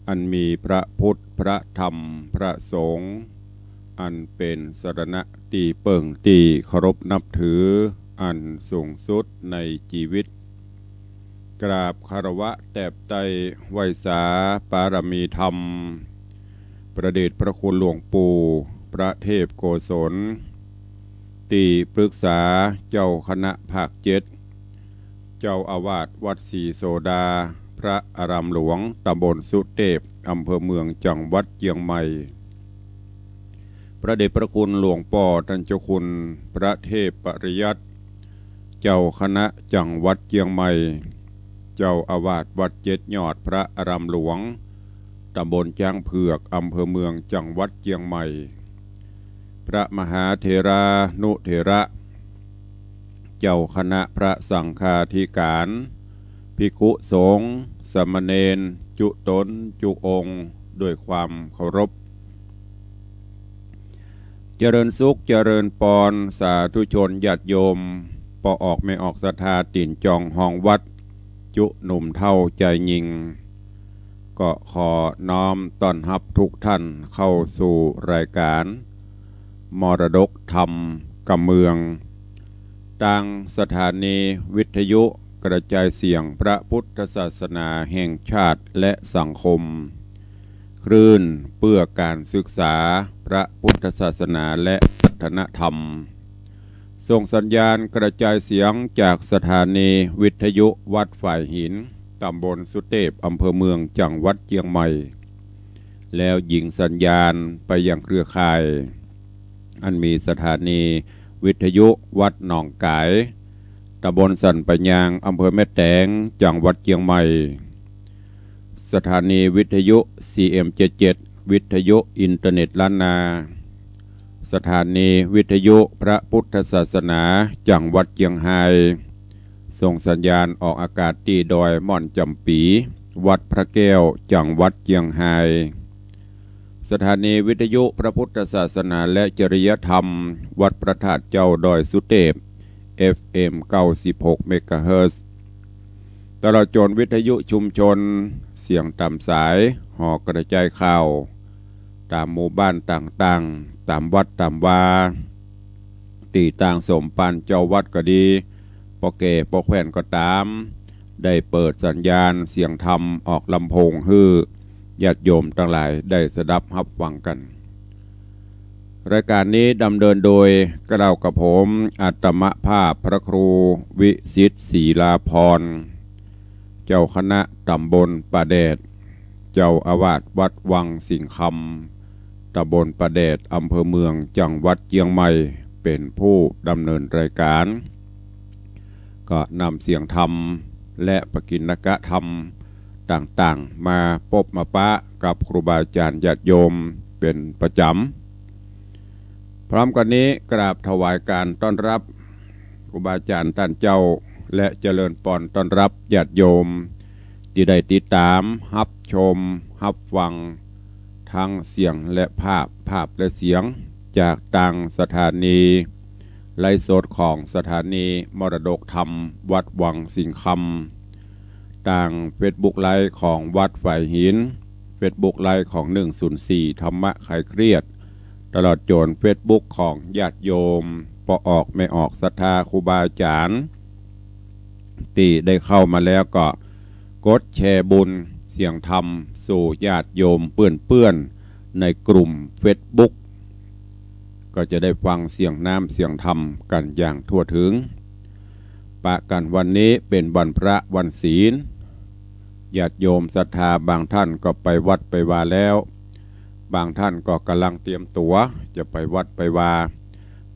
อันมีพระพุทธพระธรรมพระสงฆ์อันเป็นสรณะตีเปิ่งตีเคารพนับถืออันสูงสุดในชีวิตกราบคารวะแตบไตไวสาปารมีธรรมประเดชพระคุณหลวงปู่พระเทพโกศลตีปรึกษาเจ้าคณะภาคเจ็ดเจ้าอาวาสวัดศรีโสดาพระอารามหลวงตำบลสุเทพอำเภอเมืองจังหวัดเชียงใหม่พระเดชพระคุณหลวงป่อท่านเจ้าคุณพระเทพปริยัติเจ้าคณะจังหวัดเชียงใหม่เจ้าอาวาสวัดเจ็ดยอดพระอารามหลวงตำบลจ้างเผือกอำเภอเมืองจังหวัดเชียงใหม่พระมหาเถรานุเถระเจ้าคณะพระสังฆาธิการภิกขุสงฆ์สามเณรจุตนจุองค์ด้วยความเคารพเจริญสุขเจริญปอนสาธุชนญาติโยมปออกไม่ออกศรัทธาติ่นจองห้องวัดจุหนุ่มเท่าใจยิงก็ขอน้อมต้อนรับทุกท่านเข้าสู่รายการมรดกธรรมกำเมืองตั้งสถานีวิทยุกระจายเสียงพระพุทธศาสนาแห่งชาติและสังคมคลื่นเพื่อการศึกษาพระพุทธศาสนาและวัฒนธรรมส่งสัญญาณกระจายเสียงจากสถานีวิทยุวัดฝ่ายหินตำบลสุเทพอำเภอเมืองจังหวัดเชียงใหม่แล้วยิงสัญญาณไปยังเครือข่ายอันมีสถานีวิทยุวัดหนองกายตำบลสันปะยางอำเภอแม่แตงจังหวัดเชียงใหม่สถานีวิทยุ CM77 วิทยุอินเทอร์เน็ตล้านนาสถานีวิทยุพระพุทธศาสนาจังหวัดเชียงรายส่งสัญญาณออกอากาศที่ดอยม่อนจำปีวัดพระแก้วจังหวัดเชียงรายสถานีวิทยุพระพุทธศาสนาและจริยธรรมวัดพระธาตุเจ้าดอยสุเทพ FM 96 เมกะเฮิรตซ์ตลอดจนวิทยุชุมชนเสียงตามสายหอกระจายข่าวตามหมู่บ้านต่างๆตามวัดตามวาตีต่างสมปันเจ้าวัดก็ดีปอเกปอแขวนก็ตามได้เปิดสัญญาณเสียงธรรมออกลำโพงฮือญาติโยมทั้งหลายได้สดับรับฟังกันรายการนี้ดำเนินโดยกระเรากับผมอัตมภาพพระครูวิสิทธิ์ศรีลาภรณ์เจ้าคณะตำบลป่าแดดเจ้าอาวาสวัดวังสิงคำตำบลป่าแดดอำเภอเมืองจังหวัดเชียงใหม่เป็นผู้ดำเนินรายการก็นำเสียงธรรมและปกิณกธรรมต่างๆมาพบมาปะกับครูบาอาจารย์ญาติโยมเป็นประจำพร้อมกันนี้กราบถวายการต้อนรับครูบาอาจารย์ท่านเจ้าและเจริญปอนต้อนรับญาติโยมที่ได้ติดตามรับชมรับฟังทั้งเสียงและภาพและเสียงจากต่างสถานีไลฟ์สดของสถานีมรดกธรรมวัดวังสิงคำต่างเฟซบุ๊กไลฟ์ของวัดฝ่ายหินเฟซบุ๊กไลฟ์ของ104ธรรมะคลายเครียดตลอดจนเฟซบุ๊กของญาติโยมปอออกไม่ออกศรัทธาครูบาอาจารย์ที่ได้เข้ามาแล้วก็กดแชร์บุญเสียงธรรมสู่ญาติโยมเปื้อนในกลุ่มเฟซบุ๊กก็จะได้ฟังเสียงน้ำเสียงธรรมกันอย่างทั่วถึงปะกันวันนี้เป็นวันพระวันศีลญาติโยมศรัทธาบางท่านก็ไปวัดไปวาแล้วบางท่านก็กำลังเตรียมตัวจะไปวัดไปวา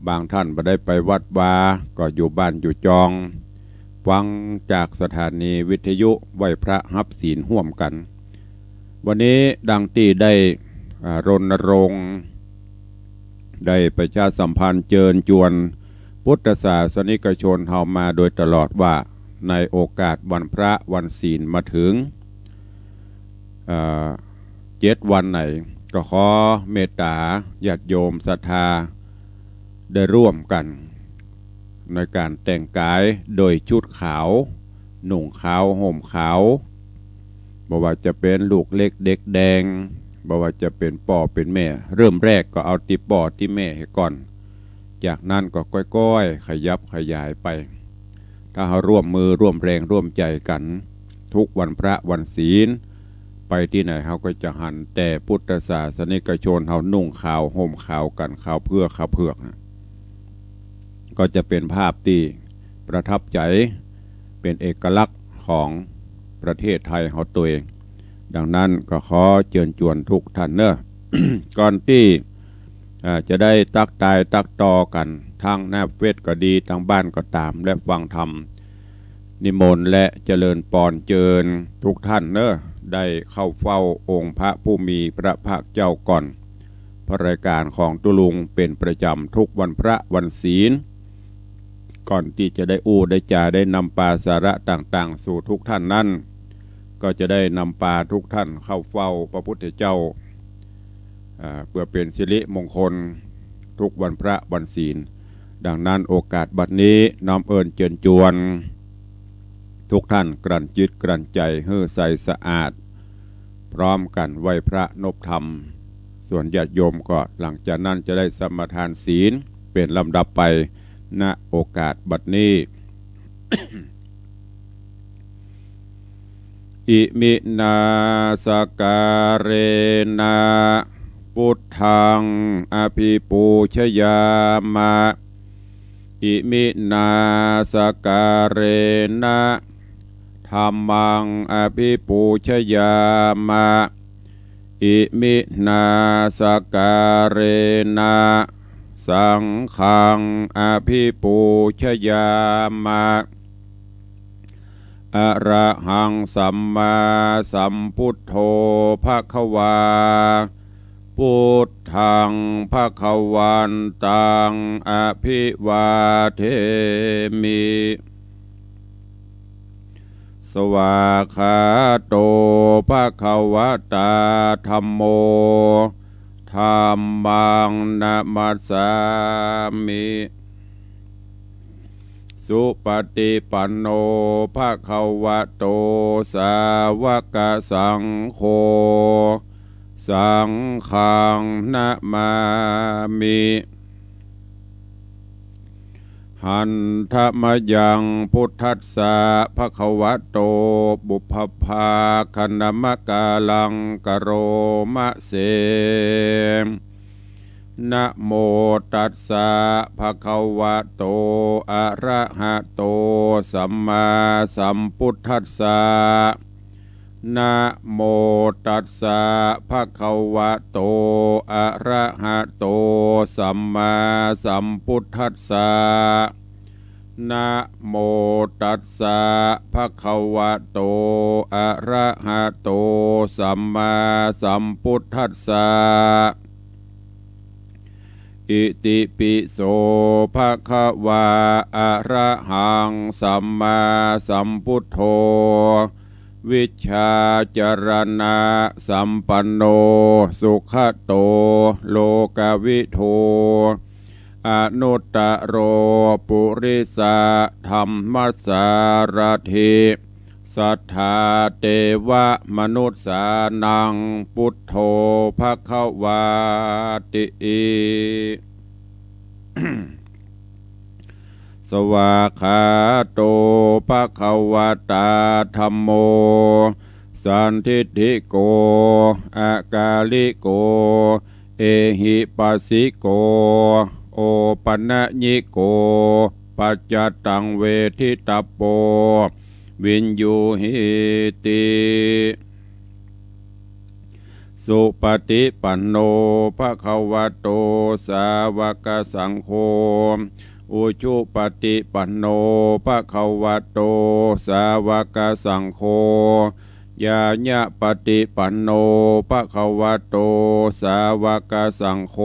บางท่านไม่ได้ไปวัดวาก็อยู่บ้านอยู่จองฟังจากสถานีวิทยุไหว้พระรับศีลห่วมกันวันนี้ดังที่ได้รณรงค์ได้ประชาสัมพันธ์เชิญชวนพุทธศาสนิกชนเฮามาโดยตลอดว่าในโอกาสวันพระวันศีลมาถึง7 วันไหนก็ขอเมตตาญาติโยมศรัทธาได้ร่วมกันในการแต่งกายโดยชุดขาวหนุ่งขาวห่มขาว บ่ว่าจะเป็นลูกเล็กเด็กแดงบ่ว่าจะเป็นป่อเป็นแม่เริ่มแรกก็เอาติป่อที่แม่ให้ก่อนจากนั้นก็ก้อยๆขยับขยายไปถ้าเราร่วมมือร่วมแรงร่วมใจกันทุกวันพระวันศีลไปที่ไหนเขาก็จะหันแต่พุทธศาสนิกชนเขานุ่งขาวห่มขาวกันขาวเพื่อขาวเผือกนะก็จะเป็นภาพที่ประทับใจเป็นเอกลักษณ์ของประเทศไทยเขาตัวเองดังนั้นก็ขอเชิญชวนทุกท่านเนอะ ก่อนที่จะได้ตักตายตักตอกันทางหน้าเฟซก็ดีทางบ้านก็ตามและฟังธรรมนิมนต์และเจริญปอนเจิญทุกท่านเนอะได้เข้าเฝ้าองค์พระผู้มีพระภาคเจ้าก่อนพระรายการของตุลุงเป็นประจำทุกวันพระวันศีลก่อนที่จะได้ได้จาได้นำปาสาระต่างๆสู่ทุกท่านนั้นก็จะได้นำปาทุกท่านเข้าเฝ้าพระพุทธเจ้าเพื่อเป็นสิริมงคลทุกวันพระวันศีลดังนั้นโอกาสบัดนี้น้อมเอิญเจิญจวนทุกท่านกลั่นจิตกลั่นใจให้ใสสะอาดพร้อมกันไหว้พระนบธรรมส่วนญาติโยมก็หลังจากนั้นจะได้สมาทานศีลเป็นลำดับไปณโอกาสบัดนี้ อิมินาสการเรนะพุทธังอภิปูชยามะอิมินาสการเรนะธัมมังอภิปูชยามะอิมินาสการเรนะสังฆังอภิปูชยามะอะระหังสัมมาสัมพุทโธภควาพุทธังภควันตังอภิวาเทมิสวากขาโตภควตาธัมโมธัมมังนะมัสสามิสุปฏิปันโนภควโตสาวกสังโฆสังฆังนะมามิหันธมยังพุทธัสสะภควโตบุพพาคณมกาลังกโรมะเสนะโมตัสสะภะคะวะโตอะระหะโตสัมมาสัมพุทธัสสะนะโมตัสสะภะคะวะโตอะระหะโตสัมมาสัมพุทธัสสะนะโมตัสสะภะคะวะโตอะระหะโตสัมมาสัมพุทธัสสะอิติปิโสภะคะวะอะระหังสัมมาสัมพุทโธวิชชาจรณะสัมปันโนสุขโตโลกวิโทอนุตตโรปุริสะธัมมัสสารถิสัทธาเทวมนุษสานังพุทโธภควาติสวากขาโตภควตาธัมโมสันทิฏฐิโกอากาลิโกเอหิปัสสิโกโอปัญญิโกปัจจตังเวทิตาโปวินยูหิติสุปฏิปันโนภควโตสาวกสังโฆอุชุปฏิปันโนภควโตสาวกสังโฆญาญะปฏิปันโนภควโตสาวกสังโฆ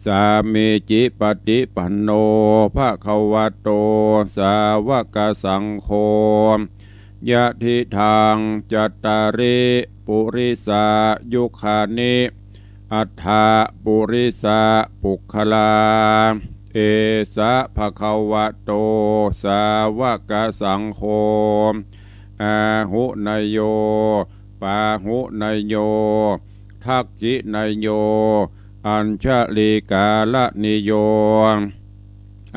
สามีจิปฏิปันโนภควโตสาวกสังโฆยะทิทางจัตตาริปุริสายุคานิอัฏฐาปุริสาปุคลาเอสะภควโตสาวกสังโฆ อาหุนายโยปาหุนายโยทักจินายโยอัญชลีกาลนิโย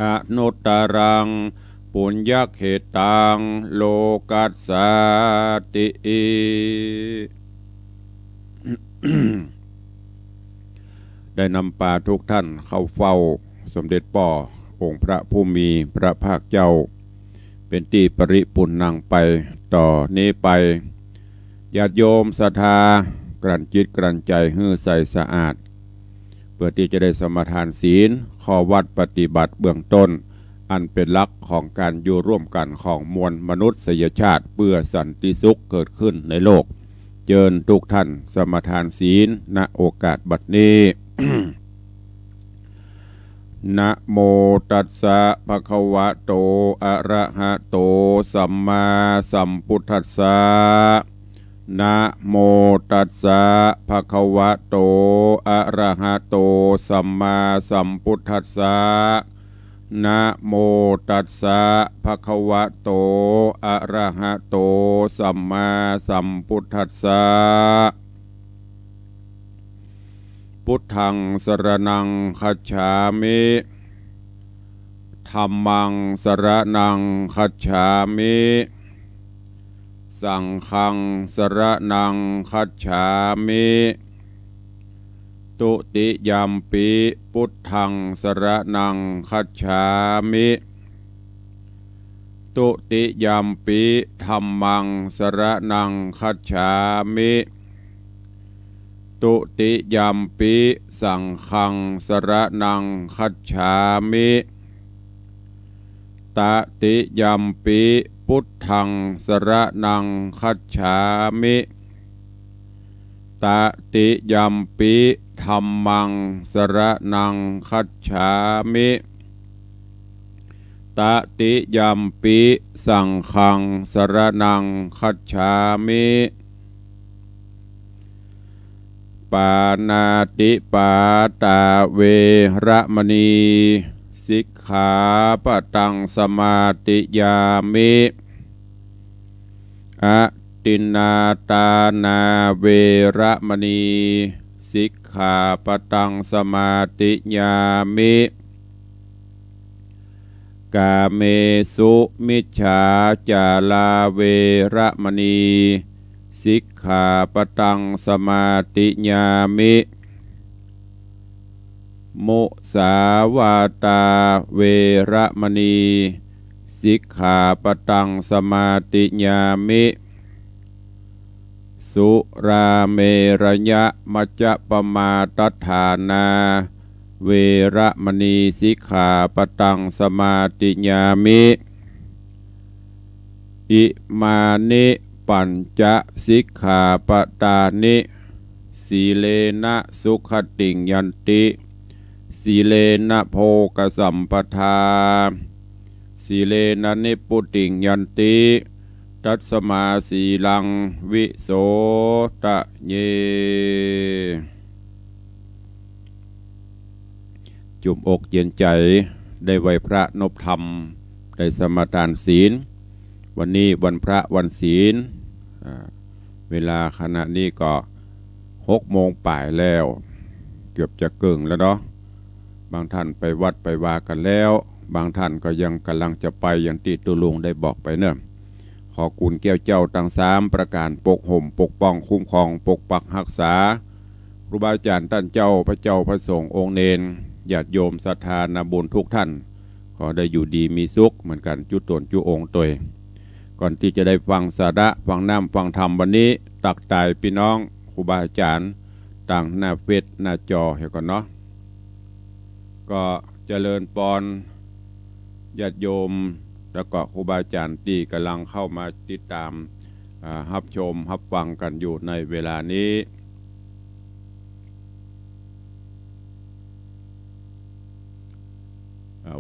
อนุตตรังปุญญเขตังโลกัสสาติ ได้นำป่าทุกท่านเข้าเฝ้าสมเด็จป่อองค์พระผู้มีพระภาคเจ้าเป็นที่ปริปุณนังไปต่อนี้ไปญาติโยมศรัทธากลั่นจิตกลั่นใจให้ใสสะอาดเพื่อที่จะได้สมทานศีลข้อวัดปฏิบัติเบื้องต้นอันเป็นหลักของการอยู่ร่วมกันของมวลมนุษยชาติเพื่อสันติสุขเกิดขึ้นในโลกเจิญทุกท่านสมทานศีลณโอกาสบัดนี้ นะโมตัสสะภะคะวะโตอะระหะโตสัมมาสัมพุทธัสสะนะโมตัสสะภะคะวะโตอะระหะโตสัมมาสัมพุทธัสสะนะโมตัสสะภะคะวะโตอะระหะโตสัมมาสัมพุทธัสสะพุทธังสรณังคัจฉามิธัมมังสรณังคัจฉามิสังฆังสรณังคัจฉามิตุติยัมปิพุทธังสรณังคัจฉามิตุติยัมปิธัมมังสรณังคัจฉามิตุติยัมปิสังฆังสรณังคัจฉามิตติยัมปิพุทธังสรณังคัจฉามิตติยัมปิธัมมังสรณังคัจฉามิตติยัมปิสังฆังสรณังคัจฉามิปานาติปาตาเวระมณีสิกขาปะตังสมาติยามิอะตินนาตานาเวระมณีสิกขาปะตังสมาติยามิกาเมสุมิจฉาจาลาเวระมณีสิกขาปะตังสมาติยามิมุสาวาตาเวระมณีสิกขาปะตังสมาติยามิสุราเมรยะมัจจปมาทัฏฐานาเวระมณีสิกขาปะตังสมาติยามิอิมานิปัญจสิกขาปทานิสีเลนะสุขติงยันติสีเลนะโภคสัมปทาสีเลนะนิพพุติงยันติตัสมาสีลังวิโสตะเยจุ่มอกเย็นใจได้ไหวพระนพธรรมได้สมทานศีลวันนี้วันพระวันศีลเวลาขณะนี้ก็6 โมงป่ายแล้วเกือบจะเกิงแล้วเนาะบางท่านไปวัดไปวากันแล้วบางท่านก็ยังกำลังจะไปอย่างที่ตุลุงได้บอกไปเนอะขอกุณแก้วเจ้าทั้ง3ประการปกห่มปกป้องคุ้มครองปกปักรักษาครูบาอาจารย์ท่านเจ้าพระเจ้าพระสงฆ์องค์เนรญาติโยมศรัทธานาบุญทุกท่านขอได้อยู่ดีมีสุขเหมือนกันจุตนจุองค์ตัวก่อนที่จะได้ฟังสาระฟังน้ำฟังธรรมวันนี้ตักตายพี่น้องครูบาอาจารย์ต่างหน้าเฟซหน้าจอให้ก่อนเนาะก็เจริญปอนญาติโยมแล้วก็ครูบาอาจารย์ที่กำลังเข้ามาติดตามรับชมรับฟังกันอยู่ในเวลานี้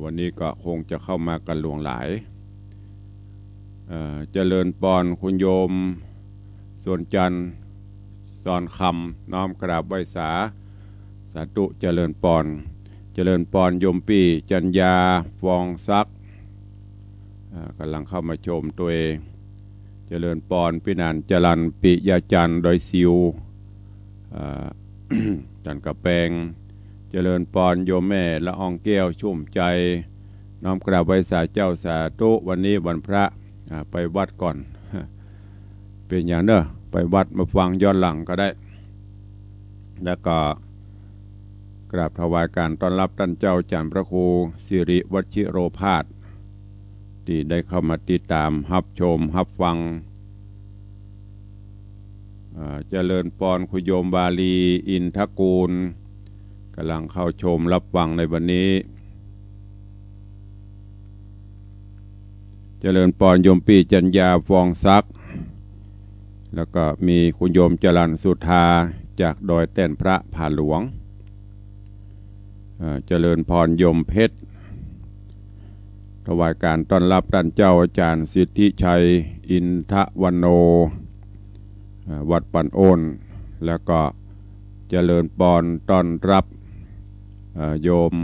วันนี้ก็คงจะเข้ามากันหลวงหลายเจริญปอนคุณโยมส่วนจันทร์สอนคำน้อมกราบไหว้สาธุเจริญปอนโยมปีจัญญาฟองซักกำลังเข้ามาชมตัวเอง เจริญปอนพี่นันจรันปิยาจันโดยซิว จันกระแปงเจริญปอนโยมแม่ละอองแก้วชุ่มใจน้อมกราบไหว้สาเจ้าสาธุวันนี้วันพระไปวัดก่อน เป็นอย่างเนอะไปวัดมาฟังย้อนหลังก็ได้ แล้วก็กราบถวายการต้อนรับท่านเจ้าจารย์พระครูสิริวชิโรภาสที่ได้เข้ามาติดตามรับชมรับฟังเจริญปอนคุโยมบาลีอินทกูลกำลังเข้าชมรับฟังในวันนี้เจริญปอนโยมปีจัญญาฟองซักแล้วก็มีคุณโยมจรัญสุธาจากดอยแต้นพระผาหลวงเจริญพรโยมเพชรถวายการต้อนรับท่านเจ้าอาจารย์สิทธิชัยอินทวันโนวัดปันโอนแล้วก็เจริญปอนต้อนรับโยม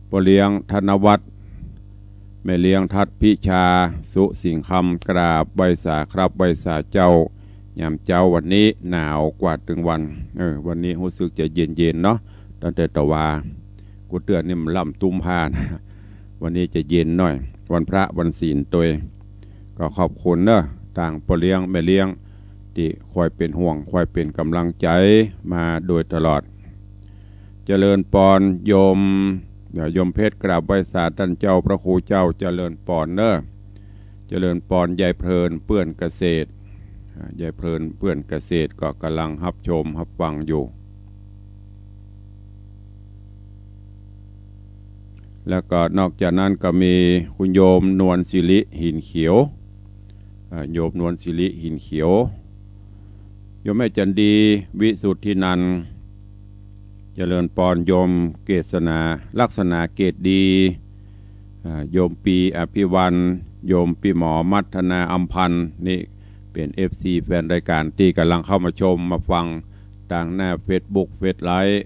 ปเลี้ยงธนวัฒน์แม่เลี้ยงทัดพิชาสุสิงคำกราบใบสาครับใบสาเจ้ายามเจ้าวันนี้หนาวกว่าถึงวันวันนี้รู้สึกจะเย็นๆเนาะตั้งแต่ตะวากูเตือนนี่มันล่ำตุ้มพานวันนี้จะเย็นหน่อยวันพระวันศีลตัวก็ขอบคุณเนอะต่างปเลี้ยงแม่เลี้ยงที่คอยเป็นห่วงคอยเป็นกำลังใจมาโดยตลอดเจริญปอนโยมเพชรกราบไหว้สาท่านเจ้าพระครูเจ้าเจริญปอนเนอะเจริญปอนยายเพลินเปื้อนเกษตรยายเพลินเปื้อนเกษตรก็กำลังรับชมรับฟังอยู่แล้วก็นอกจากนั้นก็มีคุณโยมนวลศิริหินเขียวโยมนวลศิริหินเขียวโยมแม่จันดีวิสุทธินันท์เจริญปอนโยมเกษณาลักษณะเกตดีโยมปีอภิวันโยมปีหมอมัทนาอัมพันธ์นี่เป็น FC แฟนรายการที่กำลังเข้ามาชมมาฟังทางหน้า Facebook เฟซไลฟ์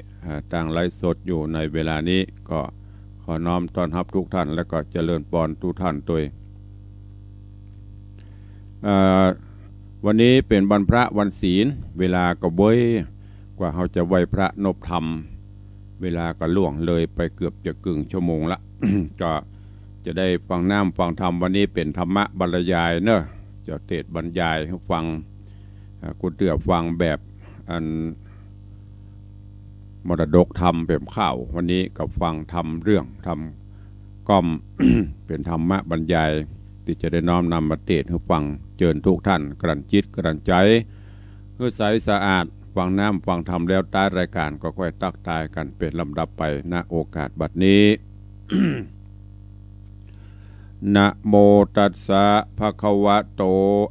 ทางไลฟ์สดอยู่ในเวลานี้ก็ขอน้อมต้อนรับทุกท่านและก็เจริญปอนทุกท่านด้วยวันนี้เป็นวันพระวันศีลเวลาก็เว้ยกว่าเขาจะไหวพระนบธรรมเวลาก็ล่วงเลยไปเกือบจะกึ่งชั่วโมงละ ก็จะได้ฟังน้ำฟังธรรมวันนี้เป็นธรรมะบรรยายเนอะจะเทศบรรยายให้ฟังกูเตือฟังแบบอันมรดกธรรมแบบข้าววันนี้กับฟังธรรมเรื่องธรรมก้อม เป็นธรรมะบรรยายที่จะได้น้อมนำมาเทศให้ฟังเชิญทุกท่านกลั่นจิตกลั่นใจเพื่อใสสะอาดฟังน้ำฟังธรรมแล้วใต้รายการก็ค่อยตักทายกันเป็นลำดับไปณโอกาสบัดนี้ นะโมตัสสะภะคะวะโต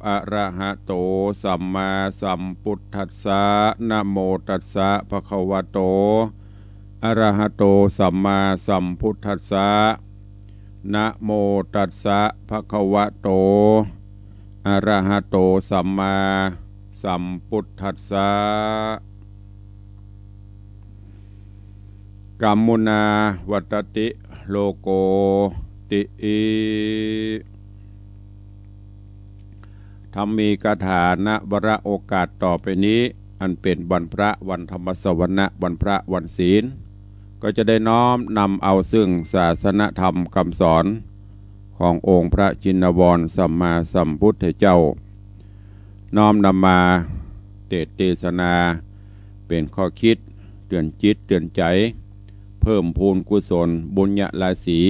อะระหะโตสัมมาสัมพุทธัสสะนะโมตัสสะภะคะวะโตอะระหะโตสัมมาสัมพุทธัสสะนะโมตัสสะภะคะวะโตอะระหะโตสัมมาสัมพุทธัสสะกัมมุนาวัตติโลโกติอิธรรมีคาถาณวรโอกาสต่อไปนี้อันเป็นวันพระวันธรรมสวนะวันพระวันศีลก็จะได้น้อมนำเอาซึ่งศาสนธรรมคำสอนขององค์พระชินวรสัมมาสัมพุทธเจ้าน้อมนำมาเทศนาเป็นข้อคิดเตือนจิตเตือนใจเพิ่มพูนกุศลบุญญาราศี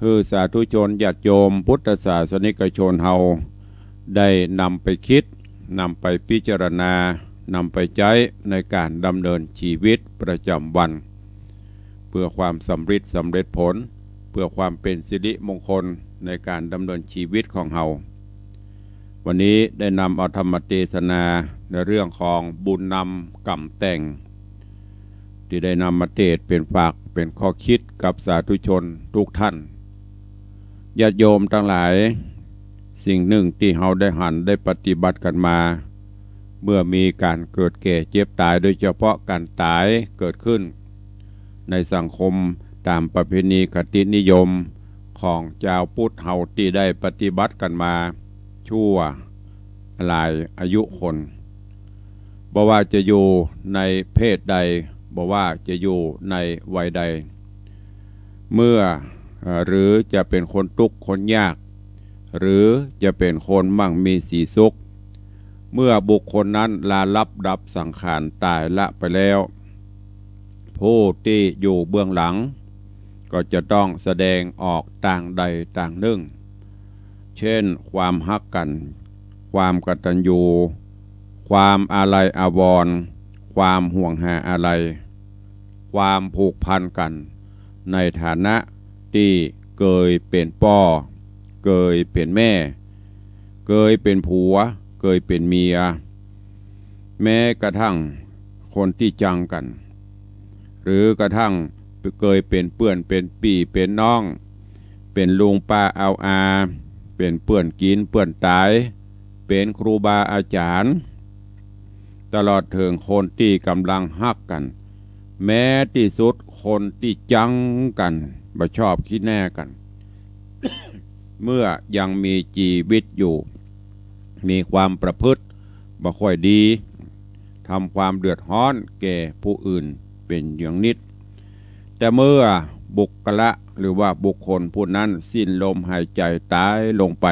คือสาธุชนญาติโยมพุทธศาสนิกชนเฮาได้นำไปคิดนำไปพิจารณานำไปใช้ในการดำเนินชีวิตประจำวันเพื่อความสำเร็จผลเพื่อความเป็นสิริมงคลในการดำเนินชีวิตของเฮาวันนี้ได้นำเอาธรรมเทศนาในเรื่องของบุญนำกรรมแต่งที่ได้นำมาเทศเป็นฝากเป็นข้อคิดกับสาธุชนทุกท่านญาติโยมทั้งหลายสิ่งหนึ่งที่เฮาได้หันได้ปฏิบัติกันมาเมื่อมีการเกิดแก่เจ็บตายโดยเฉพาะการตายเกิดขึ้นในสังคมตามประเพณีคตินิยมของชาวพุทธเฮาที่ได้ปฏิบัติกันมา ชั่วหลายอายุคนบ่ว่าจะอยู่ในเพศใดบ่ว่าจะอยู่ในวัยใดเมื่อหรือจะเป็นคนทุกข์คนยากหรือจะเป็นคนมั่งมีสีสุขเมื่อบุคคลนั้นลาลับดับสังขารตายละไปแล้วผู้ที่อยู่เบื้องหลังก็จะต้องแสดงออกต่างใดต่างหนึ่งเช่นความฮักกันความกตัญญูความอาลัยอาวรณ์ความห่วงหาอาลัยความผูกพันกันในฐานะที่เคยเป็นพ่อเคยเป็นแม่เคยเป็นผัวเคยเป็นเมียแม้กระทั่งคนที่จังกันหรือกระทั่งเคยเป็นเปื่อนเป็นปี่เป็นน้องเป็นลุงป้าเอาอาเป็นเปื่อนกินเปื่อนตายเป็นครูบาอาจารย์ตลอดถึงคนที่กำลังฮักกันแม้ที่สุดคนที่จังกันบ่ชอบขี้แน่กัน เมื่อยังมีชีวิตอยู่มีความประพฤติบ่ค่อยดีทำความเดือดร้อนแก่ผู้อื่นเป็นอย่างนิดแต่เมื่อบุคคลหรือว่าบุคคลผู้นั้นสิ้นลมหายใจตายลงไป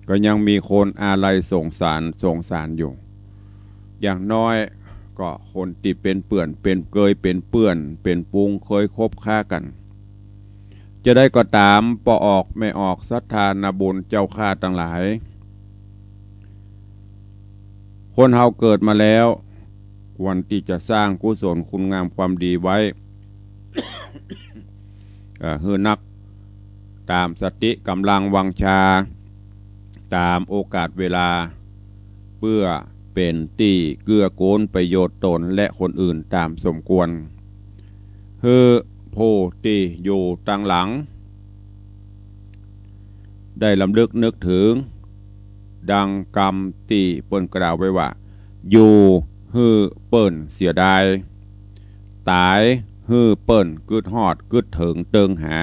ก็ยังมีคนอาลัยสงสารอยู่อย่างน้อยก็คนที่เป็นเปื่อนเป็นเคยเป็นเปื่อนเป็นปุงเคยคบค้ากันจะได้ก็ตามปออกไม่ออกศรัทธานาบุญเจ้าข้าทั้งหลายคนเฮาเกิดมาแล้วควรที่จะสร้างกุศลคุณงามความดีไว้ เฮือนักตามสติกำลังวังชาตามโอกาสเวลาเพื่อเป็นที่เกื้อกูลประโยชน์ตนและคนอื่นตามสมควรคือผู้ที่อยู่ตั้งหลังได้ลำลึกนึกถึงดังกรรมที่เปิ้นกล่าวไว้ว่าอยู่ฮือเปิ้นเสียดายตายฮือเปิ้นกึดฮอดกึดถึงเติงหา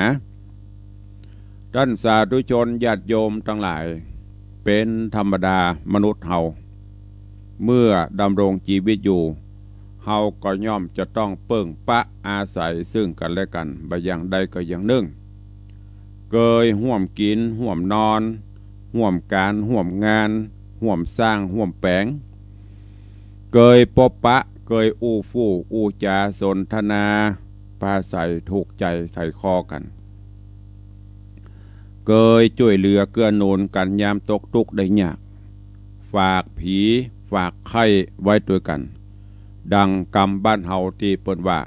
ท่านสาธุชนญาติโยมทั้งหลายเป็นธรรมดามนุษย์เฮาเมื่อดำรงชีวิตอยู่เฮาก็ย่อมจะต้องเปิ้งปะอาศัยซึ่งกันและกันบ่อย่างใดก็อย่างหนึ่งเกยห่วมกินห่วมนอนห่วมการห่วมงานห่วมสร้างห่วมแปลงเกยปบปะเกยอู้ฟู่อู้จาสนทนาปาใส่ถูกใจใส่คอกันเกยช่วยเหลือเกื้อหนุนกันยามตกทุกข์ได้ยากฝากผีฝากไข้ไว้ด้วยกันดังกรรมบ้านเฮาที่เปิ้นว่า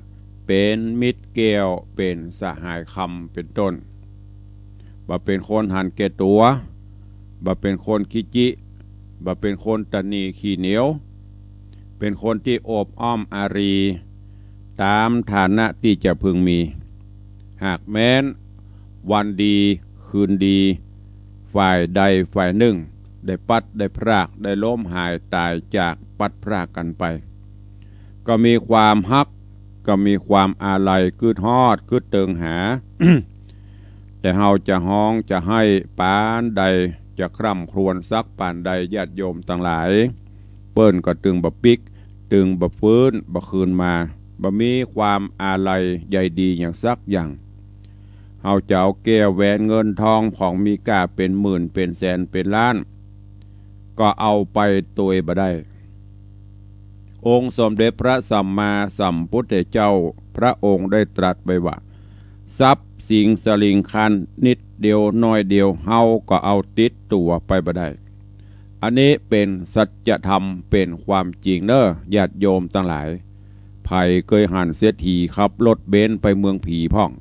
เป็นมิตรแก้วเป็นสหายคำเป็นต้นบ่เป็นคนหันแก่ตัวบ่เป็นคนขี้จิบ่เป็นคนตะนีขี้เหนียวเป็นคนที่โอบอ้อมอารีตามฐานะที่จะพึงมีหากแม้นวันดีคืนดีฝ่ายใดฝ่ายหนึ่งได้ปัดได้พรากได้ล้มหายตายจากปัดพรากกันไปก็มีความฮักก็มีความอาลัยคืดฮอดคืดเติงหา แต่เฮาจะฮ้องจะให้ปานใดจะคร่ำครวญซักปานใดญาติโยมทั้งหลายเปิ้นก็ตึงบ่ปิกตึงบ่ฟื้นบ่คืนมาบ่มีความอาลัยใยดีอย่างสักอย่างเฮาจะเอาแก้วแหวนเงินทองของมีค่าเป็นหมื่นเป็นแสนเป็นล้านก็เอาไปตัวบ่ได้องค์สมเด็จพระสัมมาสัมพุทธเจ้าพระองค์ได้ตรัสไว้ว่าทรัพย์สิ่งสลิงคันนิดเดียวน้อยเดียวเฮาก็เอาติดตัวไปบ่ได้อันนี้เป็นสัจธรรมเป็นความจริงเน้อญาติโยมทั้งหลายไผเคยหันเสียทีขับรถเบนซ์ไปเมืองผีพ่อง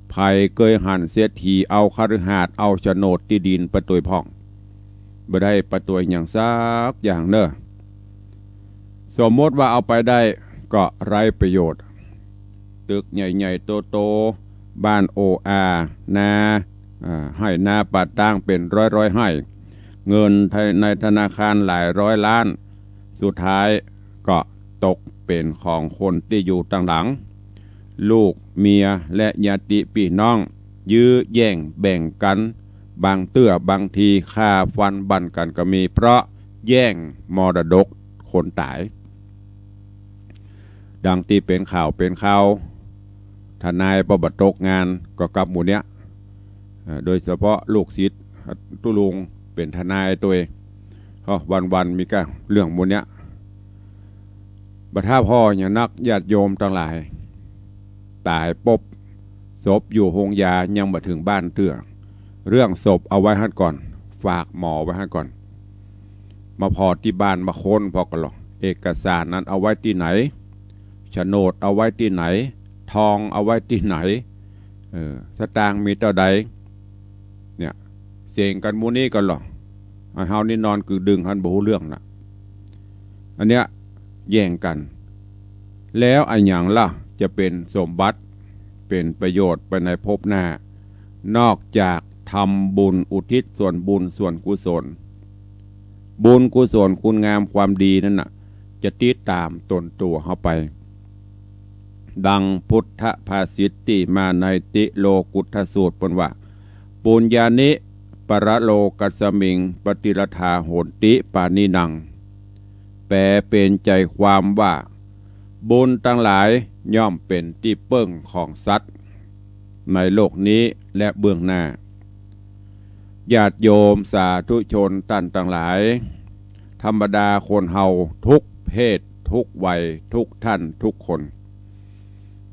ไผเคยหันเสียทีเอาคฤหาสน์เอาโฉนดที่ดินไปตัวพ่องบ่ได้ไปตัวอย่างซักอย่างเน้อสมมติว่าเอาไปได้ก็ไร้ประโยชน์ตึกใหญ่ๆโตๆบ้านโออานาให้นาปัดตั้งเป็นร้อยให้เงินในธนาคารหลายร้อยล้านสุดท้ายก็ตกเป็นของคนที่อยู่ต่างหลังลูกเมียและญาติพี่น้องยื้อแย่งแบ่งกัน บางเตื้อบางทีฆ่าฟันบั่นกันก็มีเพราะแย่งมรดกคนตายดังที่เป็นข่าวทนายประบัดตกงานก็กับหมู่เนี้ยโดยเฉพาะลูกศิษย์ตุลุงเป็นทนายตัวเองวันมีก็เรื่องหมู่เนี้ยบัดท่าพ่ออย่างนักญาติโยมทั้งหลายตายปบศพอยู่โรงยายังมาถึงบ้านเตื้อเรื่องศพเอาไว้ให้ก่อนฝากหมอไว้ให้ก่อนมาพอที่บ้านมาค้นพอกันหรอกเอกสารนั้นเอาไว้ที่ไหนโฉนดเอาไว้ที่ไหนทองเอาไว้ที่ไหนสตางค์มีเท่าใดเนี่ยเสียงกันมูนี่กันหรอเฮานี่นอนคือดึงหันบูเรื่องนะอันเนี้ยแย่งกันแล้วอันอย่างล่ะจะเป็นสมบัติเป็นประโยชน์ไปในภพหน้านอกจากทำบุญอุทิศส่วนบุญส่วนกุศลบุญกุศลคุณงามความดีนั่นน่ะจะติดตามตนตัวเข้าไปดังพุทธภาษิตที่มาในติโลกุตทสูตรปนว่าปุญญานิปรโลกัสมิงปฏิรธาโหนติปานินังแปลเป็นใจความว่าบุญทั้งหลายย่อมเป็นที่เปิ้งของสัตว์ในโลกนี้และเบื้องหน้าญาติโยมสาธุชนท่านทั้งหลายธรรมดาคนเฮาทุกเพศทุกวัยทุกท่านทุกคน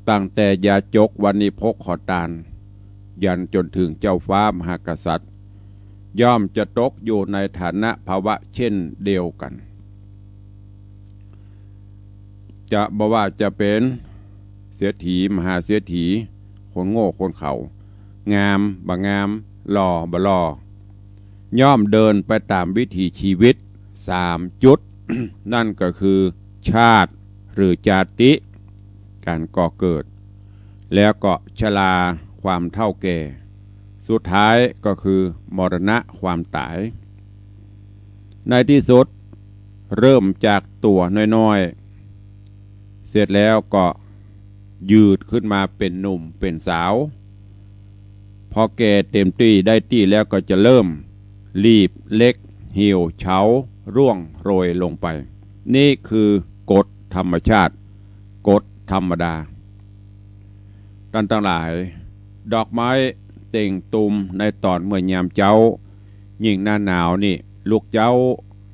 ตั้งแต่ยาจกวันนี้พกขอตานยันจนถึงเจ้าฟ้ามหากษัตริย์ย่อมจะตกอยู่ในฐานะภาวะเช่นเดียวกันจะบอกว่าจะเป็นเสียถีมหาเสียถีคนโง่คนเขางามบ่งามหล่อบ่หล่อย่อมเดินไปตามวิถีชีวิต3 จุด นั่นก็คือชาติหรือจาติการก่อเกิดแล้วก็ชราความเฒ่าแก่สุดท้ายก็คือมรณะความตายในที่สุดเริ่มจากตัวน้อยๆเสร็จแล้วก็ยืดขึ้นมาเป็นหนุ่มเป็นสาวพอแก่เต็มที่ได้ที่แล้วก็จะเริ่มรีบเล็กเหี่ยวเฉาร่วงโรยลงไปนี่คือกฎธรรมชาติกฎธรรมดาท่านทั้งหลายดอกไม้เต่งตุมในตอนเมื่อยามเจ้ายิ่งหน้าหนาวนี่ลูกเจ้า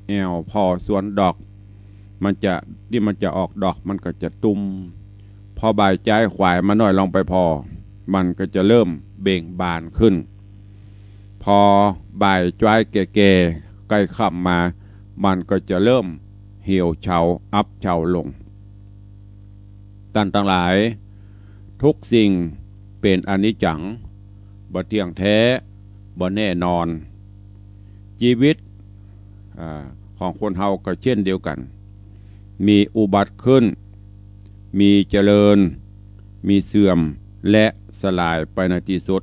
แอวพอสวนดอกมันจะออกดอกมันก็จะตุมพอบ่ายใจขวายมาหน่อยลองไปพอมันก็จะเริ่มเบ่งบานขึ้นพอบ่ายจ้ายแก่ๆใกล้ค่ำมามันก็จะเริ่มเหี่ยวเฉาอับเฉาลงท่านทั้งหลายทุกสิ่งเป็นอนิจจังบ่เที่ยงแท้บ่แน่นอนชีวิตของคนเฮาก็เช่นเดียวกันมีอุบัติขึ้นมีเจริญมีเสื่อมและสลายไปในที่สุด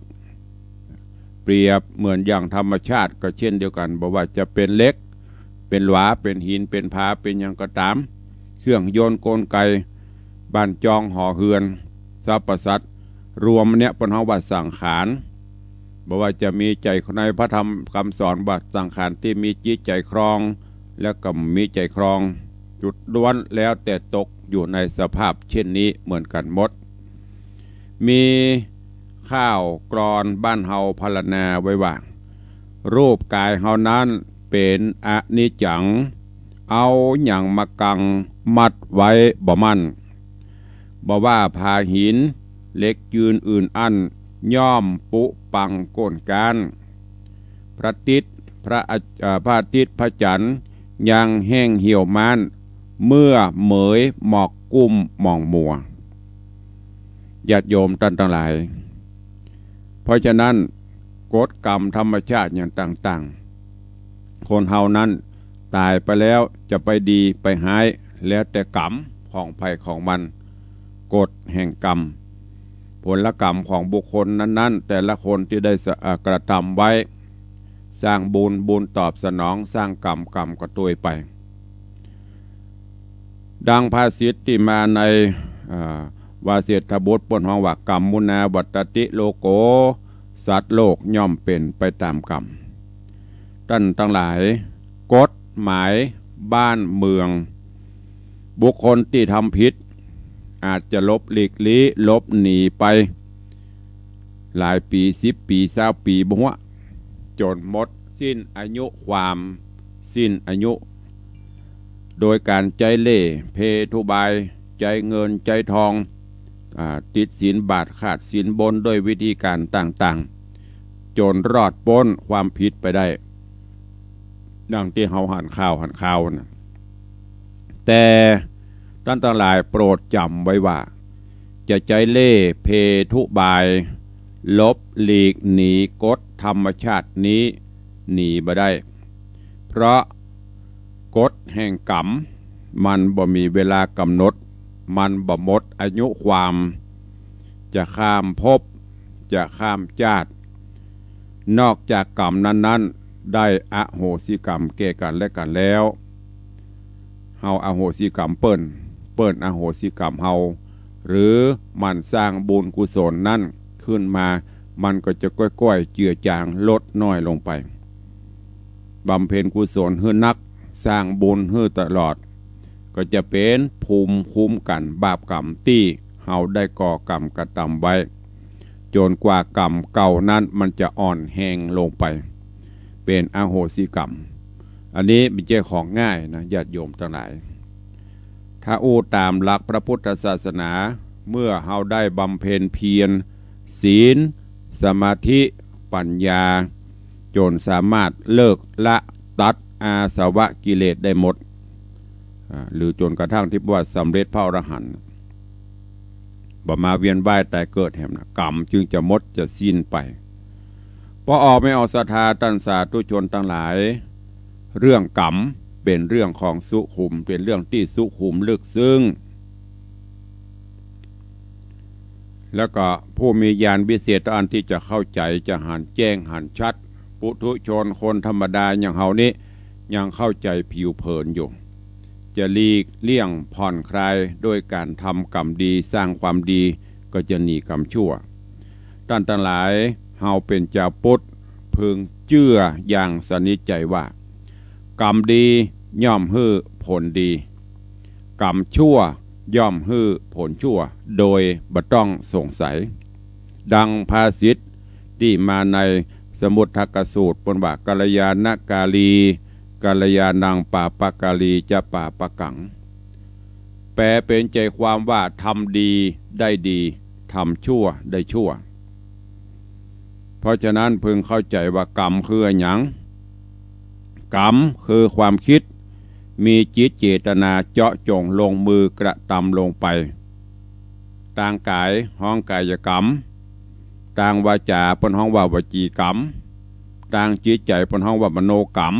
เปรียบเหมือนอย่างธรรมชาติก็เช่นเดียวกันบอกว่าจะเป็นเล็กเป็นหวาเป็นหินเป็นผาเป็นอย่างก็ตามเครื่องยนต์กลไกบ้านจองห่อเฮือนสรรพสัตว์รวมเนี้ยเป็นห้องว่าสังขารบอกว่าจะมีใจในพระธรรมคำสอนว่าสังขารที่มีจิตใจครองแล้วก็มีใจครองจุดล้วนแล้วแต่ตกอยู่ในสภาพเช่นนี้เหมือนกันหมดมีข้าวกรอนบ้านเฮาพรรณนาไว้ว่ารูปกายเฮานั้นเป็นอนิจจังเอาอย่างมากังมัดไว้บ่มั่นบ่ว่าพาหินเล็กยืนอื่นอันย่อมปุปังโกนการพระอาทิตย์พระอาทิตย์พระจันทร์ยังแห้งเหี่ยวมานเมื่อเหมยหมอกกุ้มหม่องมัวญาติโยมท่านทั้งหลายเพราะฉะนั้นกฎกรรมธรรมชาติอย่างต่างๆคนเฮานั้นตายไปแล้วจะไปดีไปหายแล้วแต่กรรมของภัยของมันกฎแห่งกรรมผลกรรมของบุคคลนั้นๆแต่ละคนที่ได้กระทำไว้สร้างบุญตอบสนองสร้างกรรมก็ตัวไปดังภาษิตที่มาในวาเสถบุตรปนห้องว่ากรรมมุนาวัตติโลโก สัตว์โลกย่อมเป็นไปตามกรรมท่านทั้งหลายกฎหมายบ้านเมืองบุคคลที่ทำผิดอาจจะลบหลีกลี้ลบหนีไปหลายปี10 ปี20 ปีบ่ฮะจนหมดสิ้นอายุความสิ้นอายุโดยการใจเล่เพทุบายใจเงินใจทองติดศีลบาทขาดศีลบนด้วยวิธีการต่างๆจนรอดพ้นความผิดไปได้ดังที่เฮาหันข่าวนะแต่ท่านทั้งหลายโปรดจำไว้ว่าจะใจเล่เพทุบายลบหลีกหนีกฎธรรมชาตินี้หนีบ่ได้เพราะกฎแห่งกรรมมันบ่มีเวลากำหนดมันบ่หมดอายุความจะข้ามภพจะข้ามชาตินอกจากกรรมนั้นๆได้อโหสิกรรมแก่กันและกันแล้วเฮาอโหสิกรรมเปิ้นอโหสิกรรมเฮาหรือมันสร้างบุญกุศลนั่นขึ้นมามันก็จะก้อยๆเจือจางลดน้อยลงไปบำเพ็ญกุศลให้นักสร้างบุญให้ตลอดก็จะเป็นภูมิคุ้มกันบาปกรรมที่เฮาได้ก่อกรรมกระทำไว้จนกว่ากรรมเก่านั้นมันจะอ่อนแห้งลงไปเป็นอโหสิกรรมอันนี้เป็นเจ้าของง่ายนะญาติโยมทั้งหลายถ้าอู้ตามหลักพระพุทธศาสนาเมื่อเฮาได้บำเพ็ญเพียรศีลสมาธิปัญญาจนสามารถเลิกละตัดอาสวะกิเลสได้หมดหรือจนกระทั่งที่ว่าสำเร็จพระอรหันต์บ่มาเวียนว่ายแต่เกิดแห่งกรรมจึงจะหมดจะสิ้นไปพอออกไม่ออกศรัทธาท่านสาธุชนทั้งหลายเรื่องกรรมเป็นเรื่องของสุขุมเป็นเรื่องที่สุขุมลึกซึ้งแล้วก็ผู้มีญาณวิเศษอันที่จะเข้าใจจะหันแจ้งหันชัดปุถุชนคนธรรมดาอย่างเฮานี้ยังเข้าใจผิวเผินอยู่จะหลีกเลี่ยงผ่อนคลายด้วยการทำกรรมดีสร้างความดีก็จะหนีกรรมชั่วท่านทั้งหลายเฮาเป็นเจ้าพุทธพึงเชื่ออย่างสนิทใจว่ากรรมดีย่อมให้ผลดีกรรมชั่วย่อมให้ผลชั่วโดยบ่ต้องสงสัยดังภาษิตที่มาในสมุททกสูตรปนว่ากัลยาณกาลีกัลยาณังปาปกาลีจะปาปกังแปลเป็นใจความว่าทำดีได้ดีทำชั่วได้ชั่วเพราะฉะนั้นพึงเข้าใจว่ากรรมคือหยังกรรมคือความคิดมีจิตเจตนาเจาะจงลงมือกระทำลงไปทางกายห้องกายกรรมทางวาจาปนห้องว่าวจีกรรมทางจิตใจปนห้องว่ามโนกรรม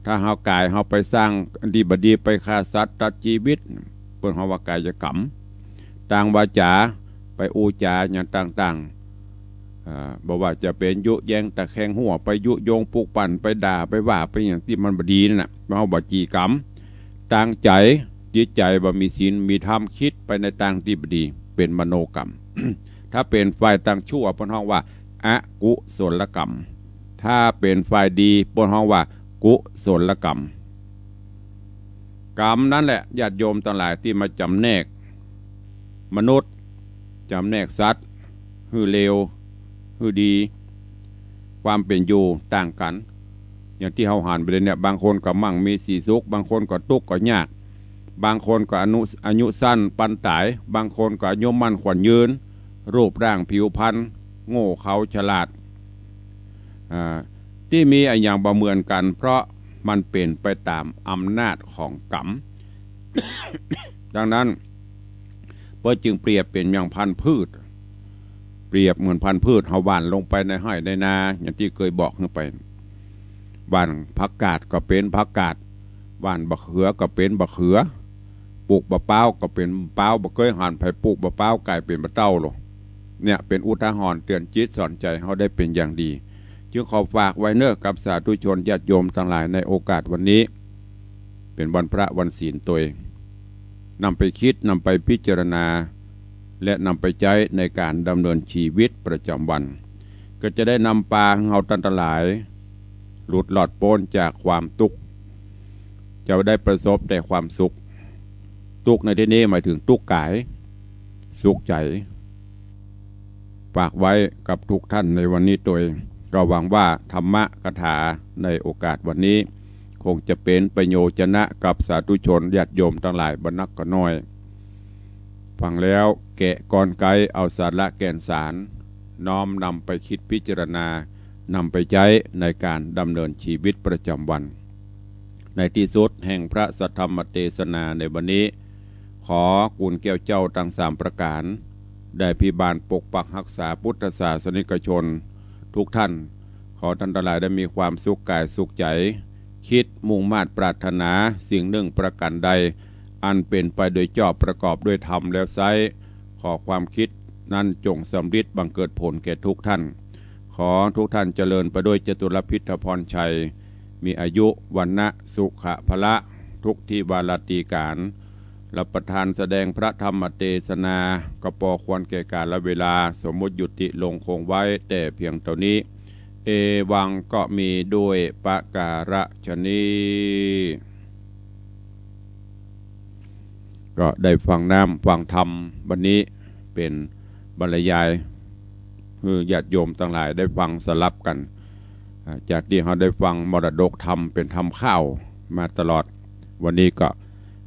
ถ้าเฮากายเฮาไปสร้างดีบดีไปฆ่าสัตว์ตัดชีวิตปนห้องว่ากายกรรมทางวาจาไปอูจาอย่างต่างๆบอกว่าจะเป็นยุแยงตะแคงหัวไปยุโยงปลุกปั่นไปด่าไปว่าไปอย่างที่มันบดีนั่นน่ะเฮาบ่จีกรรมทางใจจิตใจบ่มีศีลมีธรรมคิดไปในทางที่บดีเป็นมโนกรรม ถ้าเป็นฝ่ายทางชั่วปนห้องว่าอกุศลกรรมถ้าเป็นฝ่ายดีปนห้องว่ากุศลกรรมกรรมนั่นแหละญาติโยมทั้งหลายที่มาจำแนกมนุษย์จำแนกสัตว์หือเลวหือดีความเป็นอยู่ต่างกันอย่างที่เฮาหันไปเลยเนี่ยบางคนก็มั่งมีสีสุขบางคนก็ทุกข์ก็ยากบางคนก็อายุสั้นปันตายบางคนก็อายุมั่นขวัญยืนรูปร่างผิวพรรณโง่เขาฉลาดที่มีอย่างบ่เหมือนกันเพราะมันเป็นไปตามอำนาจของกรรม ดังนั้นเพื่อจึงเปรียบเป็นอย่างพันธุ์พืชเปรียบเหมือนพันธุ์พืชเฮาหว่านลงไปในไร่ในนาอย่างที่เคยบอกขึ้นไปหว่านผักกาดก็เป็นผักกาดหว่านบะเขือก็เป็นบะเขือปลูกบะเป้าก็เป็นเป้าบ่เคยหันไผปลูกบะเป้ากลายเป็นบะเต้าหรอกเนี่ยเป็นอุทาหรณ์เตือนจิตสอนใจเฮาได้เป็นอย่างดีจึงขอฝากไว้เน้อกับสาธุชนญาติโยมทั้งหลายในโอกาสวันนี้เป็นวันพระวันศีลตัวนำไปคิดนำไปพิจารณา และนำไปใช้ในการดำเนินชีวิตประจำวันก็จะได้นำปลาเงาตันตหลายหลุดหลอดพ้นจากความทุกข์จะได้ประสบแต่ความสุขทุกข์ในที่นี้หมายถึงทุกข์กายสุขใจฝากไว้กับทุกท่านในวันนี้โดยก็หวังว่าธรรมะคาถาในโอกาสวันนี้คงจะเป็นประโยชนะกับสาธุชนญาติโยมทั้งหลายบรรนักก็น้อยฟังแล้วแกะกรไกเอาสาระแก่นสารน้อมนำไปคิดพิจารณานำไปใช้ในการดำเนินชีวิตประจำวันในที่สุดแห่งพระสัทธรรมเทศนาในวันนี้ขอคุณแก้วเจ้าทั้งสามประการได้พิบาลปกปักรักษาพุทธศาสนิกชนทุกท่านขอท่านทั้งหลายได้มีความสุขกายสุขใจคิดมุ่งมา่ปรารถนาสิ่งหนึ่งประการใดอันเป็นไปโดยชอบประกอบด้วยธรรมแล้วไซขอความคิดนั้นจงสำฤทธิ์บังเกิดผลแก่ทุกท่านขอทุกท่านเจริญไปด้วยจตุรพิธพรชัยมีอายุวันนะสุขะพละทุกที่วาลตีการรับประทานแสดงพระธรรมเทศนากระปอควรแก่กาลและเวลาสมมุติยุติลงคงไว้แต่เพียงเท่านี้เอวังก็มีด้วยปะการะชนีก็ได้ฟังน้ำฟังธรรมวันนี้เป็นบรรยายคือญาติโยมทั้งหลายได้ฟังสลับกันจากที่เขาได้ฟังมรดกธรรมเป็นธรรมข้าวมาตลอดวันนี้ก็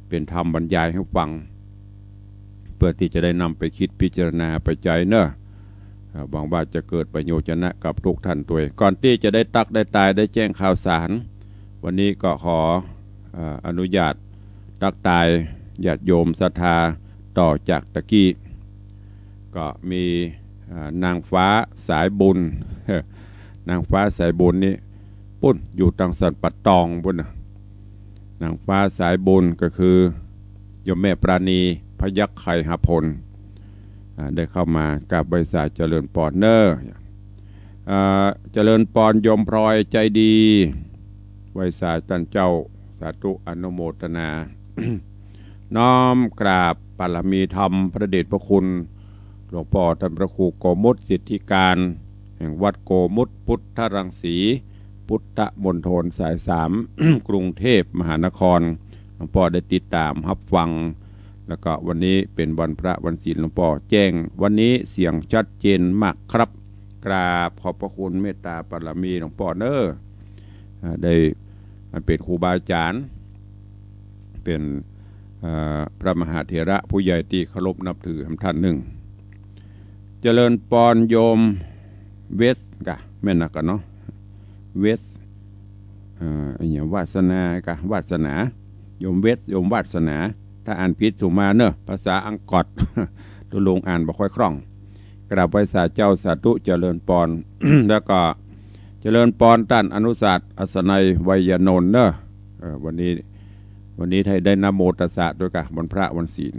เป็นธรรมบรรยายให้ฟังเพื่อที่จะได้นำไปคิดพิจารณาไปใจเนอะหวังว่าจะเกิดประโยชน์นะกับทุกท่านตัวก่อนที่จะได้ตักได้ตายได้แจ้งข่าวสารวันนี้ก็ขออนุญาตตักตายญาติโยมศรัทธาต่อจากตะกี้ก็มีนางฟ้าสายบุญ นางฟ้าสายบุญนี่ปุ้นอยู่ทางสันปัดตองปุ้นนางฟ้าสายบุญก็คือโยมแม่ปราณีพยัคฆ์ไข่หพลได้เข้ามากับบริษัทเจริญปอนเนอร์เจริญปอนยมพลอยใจดีบริษัทท่านเจ้าสาธุอนุโมทนา น้อมกราบปรมีธรรมพระเดชพระคุณหลวงพ่อท่านพระครูโกมุตสิทธิการแห่งวัดโกมุตพุทธรังสีพุทธมณฑลสาย3 กรุงเทพมหานครหลวงพ่อได้ติดตามรับฟังแล้วก็วันนี้เป็นวันพระวันศีลหลวงพ่อแจ้งวันนี้เสียงชัดเจนมากครับกราบขอบพระคุณเมตตาปรมีหลวงพ่อเนอได้เป็นครูบาอาจารย์เป็นพระมหาเถระผู้ใหญ่ที่เคารพนับถือท่านหนึ่งเจริญปอนโยมเวสกะแม่นกันเนาะเวสอย่างวาสนากะวาสนาโยมเวสโยมวาสนาถ้าอ่านผิดสุมาเนอะภาษาอังกฤษ ตัวลงอ่านบ่ค่อยคล่องกราบไหว้สาเจ้าสาธุเจริญปอน แล้วก็เจริญปอนท่านอนุศาสตร์อัศนัยวัยนนท์เนอะวันนี้ไทยได้นโมตัสสะด้วยกันวันพระวันศีล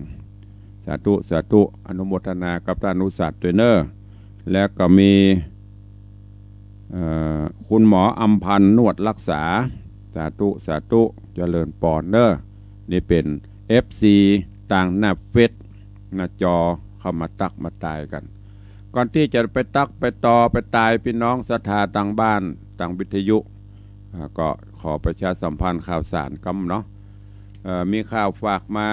สาธุสาธุอนุโมทนากับท่านอนุศาสตร์ด้วยเนอะแล้วก็มีคุณหมออัมพันธ์นวดรักษาสาธุสาธุเจริญปอนเนอะนี่เป็น FC ต่างหน้าเฟซหน้าจอเข้ามาตักมาตายกันก่อนที่จะไปตักไปต่อไปตายพี่น้องศรัทธาต่างบ้านต่างวิทยุก็ขอประชาสัมพันธ์ข่าวสารกันเนาะมีข่าวฝากมา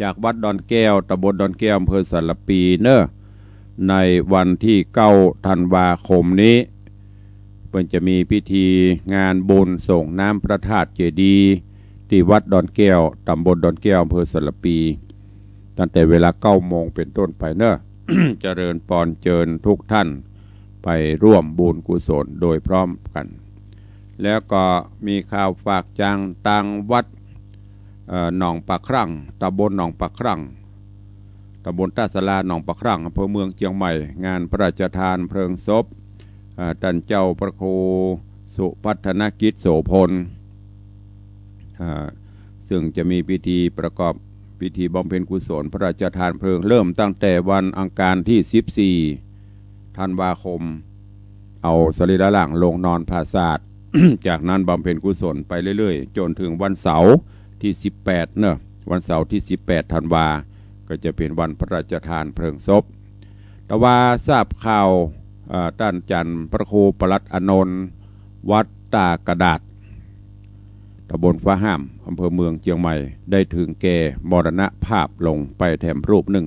จากวัดดอนแก้วตำบลดอนแก้วอำเภอสารปีเนอะในวันที่9 ธันวาคมนี้เพิ่นจะมีพิธีงานบุญส่งน้ำพระธาตุเจดีย์ที่วัดดอนแก้วตำบลดอนแก้วอำเภอสารปีตั้งแต่เวลา9 โมงเป็นต้นไปเนอะ เจริญปอนเจิญทุกท่านไปร่วมบุญกุศลโดยพร้อมกันแล้วก็มีข่าวฝากจังตังวัดหนองปากครั่งตำบลหนองปากครั่งตำบลท่าสลาหนองปากครั่งอำเภอเมืองเชียงใหม่งานพระราชทานเพลิงศพท่านเจ้าพระครูสุพัฒนกิจโสพลซึ่งจะมีพิธีประกอบพิธีบำเพ็ญกุศลพระราชทานเพลิงเริ่มตั้งแต่วันอังคารที่14 ธันวาคมเอาสรีระร่างลงนอนผาศาสตร์ จากนั้นบำเพ็ญกุศลไปเรื่อยๆจนถึงวันเสาร์ที่18เนอะวันเสาร์ที่18 ธันวา ก็จะเป็นวันพระราชทานเพลิงศพแต่ว่าทราบข่าวท่านจันทร์พระครูปลัดอานนท์วัดตากระดาษตำบลฟ้าห้ามอำเภอเมืองเชียงใหม่ได้ถึงแก่มรณภาพลงไปแถมรูปหนึ่ง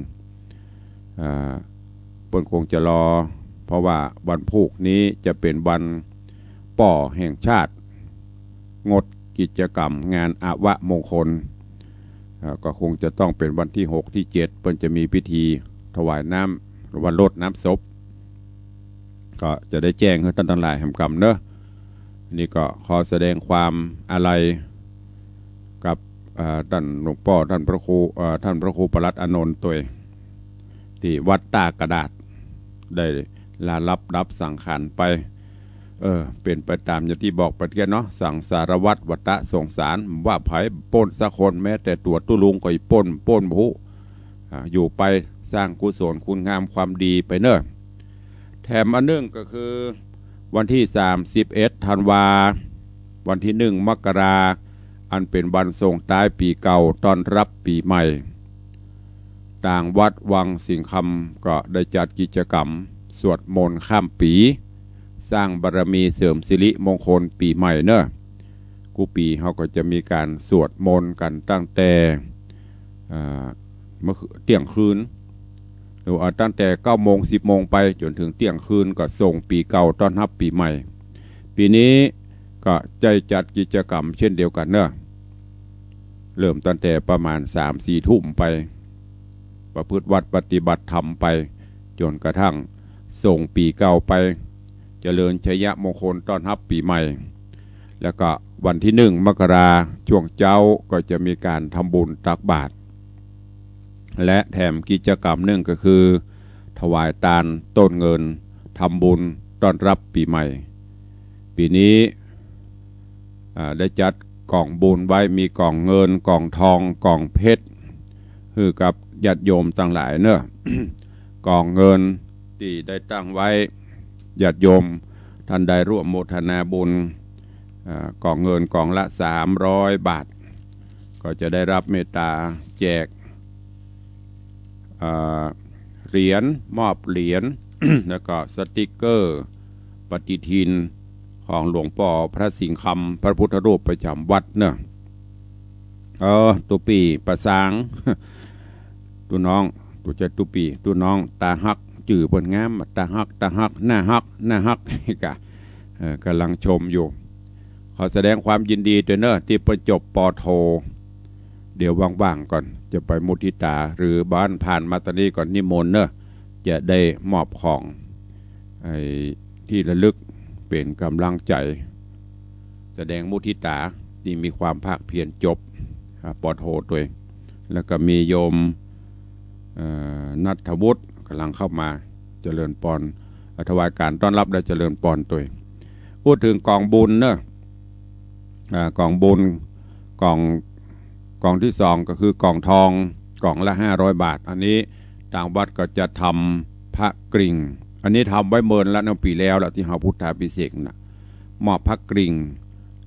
เปิ้นคงจะรอเพราะว่าวันพุธนี้จะเป็นวันป่อแห่งชาติงดกิจกรรมงานอาวะมงคลก็คงจะต้องเป็นวันที่6ที่7เปิ้นจะมีพิธีถวายน้ำหรือว่ารดน้ำศพก็จะได้แจ้งให้ท่านทั้งหลายแห่งกรรมเนอะนี่ก็ขอแสดงความอาลัยกับท่านหลวงพ่อท่านพระครูปลัดอานนท์ตัวที่วัดตากระดาษได้ลารับสังขารไปเป็นไปตามอย่างที่บอกไปกันเนาะสังสารวัตรวัฏสงสารว่าไผ่ป้นสักคนแม้แต่ตัวตุลุงก็อีป้นผู้อยู่ไปสร้างกุศลคุณงามความดีไปเนอะแถมอันนึงก็คือวันที่31ธันวาวันที่1มกราอันเป็นวันส่งท้ายปีเก่าต้อนรับปีใหม่ต่างวัดวังสิงคำก็ได้จัดกิจกรรมสวดมนต์ข้ามปีสร้างบารมีเสริมสิริมงคลปีใหม่เนอะกูปีเขาก็จะมีการสวดมนต์กันตั้งแต่เมื่อเที่ยงคืนหรือตั้งแต่9 โมง 10 โมงไปจนถึงเที่ยงคืนก็ส่งปีเก่าต้อนรับปีใหม่ปีนี้ก็ใจจัดกิจกรรมเช่นเดียวกันเนอะเริ่มตั้งแต่ประมาณ 3-4 ทุ่มไปประพฤติวัดปฏิบัติธรรมไปจนกระทั่งส่งปีเก่าไปเจริญชัยมงคลต้อนรับปีใหม่แล้วก็วันที่1 มกราช่วงเจ้าก็จะมีการทำบุญตักบาตรและแถมกิจกรรมหนึ่งก็คือถวายทานต้นเงินทำบุญต้อนรับปีใหม่ปีนี้ได้จัดกล่องบุญไว้มีกล่องเงินกล่องทองกล่องเพชรคือกับญาติโยมต่างหลายเนอะ กล่องเงินที่ได้ตั้งไว้ญาติโยมท่านได้ร่วมโมทนาบุญกล่องเงินกล่องละ300 บาทก็จะได้รับเมตตาแจกเหรียญมอบเหรียญ แล้วก็สติกเกอร์ปฏิทินของหลวงพ่อพระสิงห์คำพระพุทธรูปประจำวัดเนอะตุปีประสาง ตัวน้องตัวใจตุปีตัวน้องตาฮักจื่อเปิ้นงามตาฮักหน้าฮัก กะกำลังชมอยู่ขอแสดงความยินดีด้วยเนอะที่ประจบปอโทเดี๋ยวว่างๆก่อนจะไปมุทิตาหรือบ้านผ่านมาตอนนี้ก่อนนิมนต์เนอะจะได้มอบของที่ระลึกเป็นกำลังใจแสดงมุทิตาที่มีความภาคเพียรจบปอโทตัวเองแล้วก็มีโยมนัทวุฒิกำลังเข้ามาเจริญปอนถวายการต้อนรับได้เจริญปอนตัวเองพูดถึงกองบุญเนอะกองบุญกองที่2ก็คือกองทองกองละ500 บาทอันนี้ทางวัดก็จะทำพระกริ่งอันนี้ทำไว้เมินแล้วในปีแล้วที่เราพุทธาภิเษกนะมอบพระกริ่ง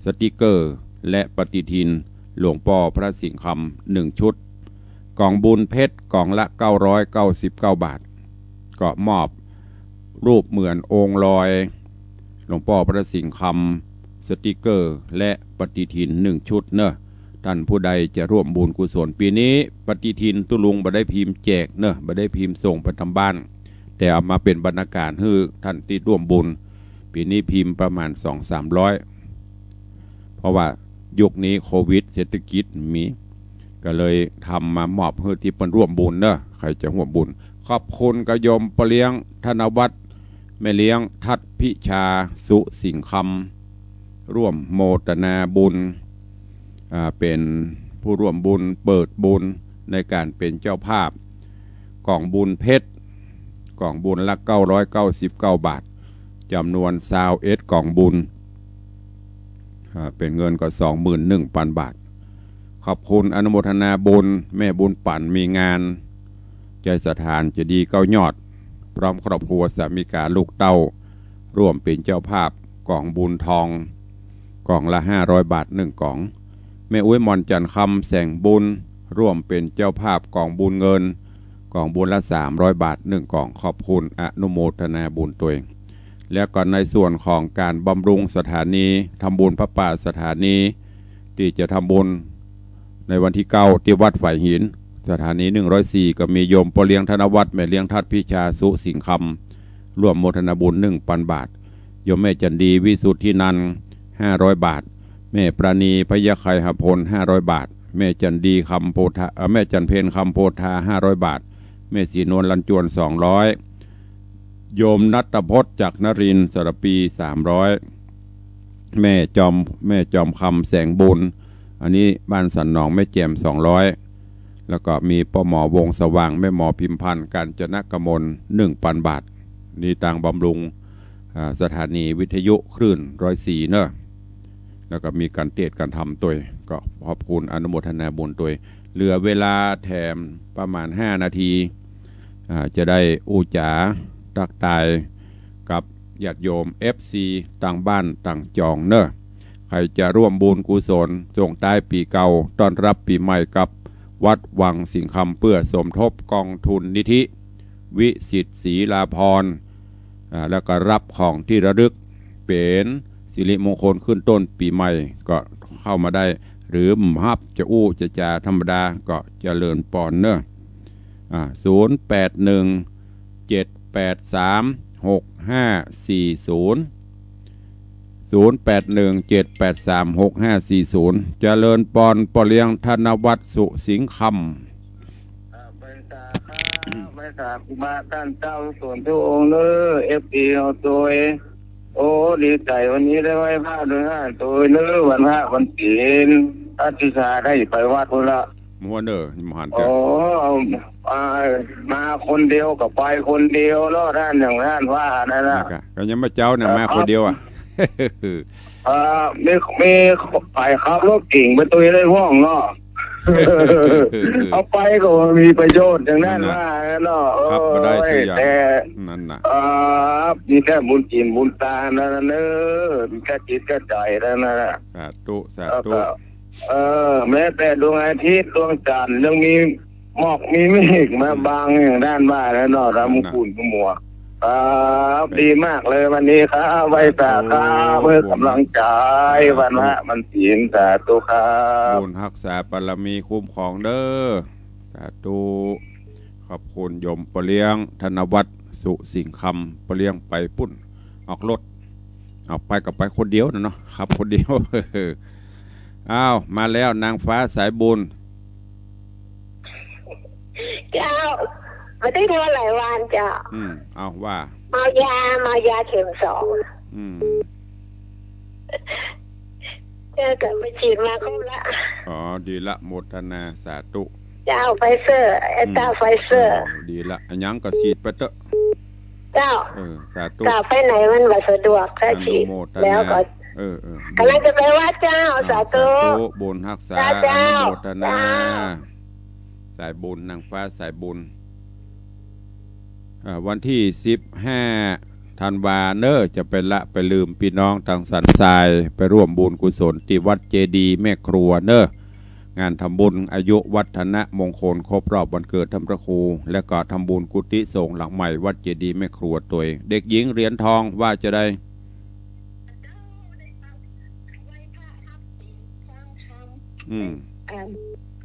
สติกเกอร์และปฏิทินหลวงพ่อพระสิงห์คำ1 ชุดกล่องบุญเพชรกล่องละ999 บาทก็มอบรูปเหมือนองค์ลอยหลวงพ่อพระสิงห์คำสติกเกอร์และปฏิทิน1 ชุดเนอะท่านผู้ใดจะร่วมบุญกุศลปีนี้ปฏิทินตุลุงบ่ได้พิมพ์แจกเนอะบ่ได้พิมพ์ส่งไปทำบ้านแต่เอามาเป็นบรรณาการให้ท่านที่ร่วมบุญปีนี้พิมพ์ประมาณ 200-300เพราะว่ายุคนี้โควิดเศรษฐกิจมีก็เลยทำมามอบให้ที่เป็นร่วมบุญเนอะใครจะร่วมบุญขอบคุณกยมปเลี้ยงธนวัฒน์แม่เลี้ยงทัดพิชาสุสิงห์คำร่วมโมทนาบุญเป็นผู้ร่วมบุญเปิดบุญในการเป็นเจ้าภาพกล่องบุญเพชรกล่องบุญละ999 บาทจำนวน21 กล่องบุญเป็นเงินก็ 21,000 บาทขอบคุณอนุโมทนาบุญแม่บุญปั่นมีงานใจสถานจะดี9 ยอดพร้อมครอบครัวสามีกาลูกเต้าร่วมเป็นเจ้าภาพกล่องบุญทองกล่องละ500 บาท1 กล่องแม่อุ้ยมอนจันทร์คำแสงบุญร่วมเป็นเจ้าภาพกล่องบุญเงิน กล่องบุญละ300 บาท1กล่องขอบคุณอนุโมทนาบุญตัวเองแล้วก็ในส่วนของการบำรุงสถานีทำบุญพระป่าสถานีที่จะทำบุญในวันที่9ที่วัดฝ่ายหินสถานี104ก็มีโยมปอเลี้ยงธนวัฒน์แม่เลี้ยงทัดพิชาสุสิงห์คำร่วมโมทนาบุญ 1,000 บาทโยมแม่จันดีวิสุทธินันท์500 บาทแม่ปราณีพยาไคหพล500 บาทแม่จันดีคำโพธาแม่จันเพนคำโพธา500 บาทแม่ศรีนวลลันจวน200โยมนัตพจน์จากนรินทร์สระปี300แม่จอมคำแสงบุญอันนี้บ้านสันหนองแม่แจ่ม200แล้วก็มีป้าหมอวงสว่างแม่หมอพิมพันธ์กาญจนกมล 1,000 บาทนี่ต่างบำรุงสถานีวิทยุคลื่น104เนอะแล้วก็มีการเทศการทำตัวก็ขอบคุณอนุโมทนาบุญตัวเหลือเวลาแถมประมาณ5 นาทีจะได้อูจ๋าตักตายกับญาติโยม FC ต่างบ้านต่างจองเนอะใครจะร่วมบุญกุศลส่งท้ายปีเก่าต้อนรับปีใหม่กับวัดวังสิงห์คำเพื่อสมทบกองทุนนิธิวิสิตศรีลาภรณ์แล้วก็รับของที่ระลึกเป็นสิริมงคลขึ้นต้นปีใหม่ก็เข้ามาได้หรือฮับจะอู้จะจาธรรมดาก็เจริญปอนเนอะ0817836540 0817836540เจริญปอนปอเลี้ยงธนวัฒน์สุสิงห์คำไม่ทราบมาท่านเจ้าส่วนทุกองค์เลยFDเอาตัวโอ้ดีใจวันนี้ได้ไหว้พระด้วยฮะตัวเนื้อวันพระวันศีลอาทิชาได้ไปวัดคนละมัวเนอมหันโอ้มาคนเดียวกับไปคนเดียวแล้วท่านอย่างนั้นว่านั่นนะก็ยังมาเจ้าเนี่ยมาคนเดียวมีไปขับรถเก่งไปตัวเลยห้องเนาะเอาไปก็มีประโยชน์อย่างนั้นว่าเนาะครับมาได้สิแต่นั่นน่ะมีแค่บุญจินบุญตานั่นเนอะมีแค่จิตแค่ใจนั่นนะสาธุสาธุแม้แต่ดวงอาทิตย์ดวงจันทร์ยังมีหมอกมีเมฆมาบางอย่างด้านบ้านแล้วเนาะรำคุณหมวกดีมากเลยวันนี้ครับไว้ตาครับเพื่อกำลังใจวันละมันศีลสาธุครับบุญรักษาบารมีคุ้มครองเด้อสาธุขอบคุณโยมปอเลี้ยงธนวัฒน์สุสิงห์คำปอเลี้ยงไปปุ่นออกรถออกไปกับไปคนเดียวนะเนาะครับคนเดียวอ้าวมาแล้วนางฟ้าสายบุญเจ้าไม่ได้ดูหลายวันจ้ะเอาว่าเมายาเข็ม2เกิดไปฉีดมาครบละอ๋อดีละโมทนาสาธุเจ้าไฟเซอร์ไฟเซอร์ดีละอันยังก็ฉีดไปเถอะเจ้าสาธุกลับไปไหนมันบ่สะดวกถ้าฉีดแล้วก็กำลังจะไปวัดเจ้าสาธุบุญรักษาอนุโมทนาสายบุญนางฟ้าสายบุญวันที่15 ธันวาเนอจะไปลืมพี่น้องทางสันทรายไปร่วมบุญกุศลที่วัดเจดีย์แม่ครัวเนองานทำบุญอายุวัฒนมงคลครบรอบวันเกิดท่านพระครูและก็ทำบุญกุฏิสงฆ์หลังใหม่วัดเจดีย์แม่ครัวตัวเองเด็กหญิงเหรียญทองว่าจะได้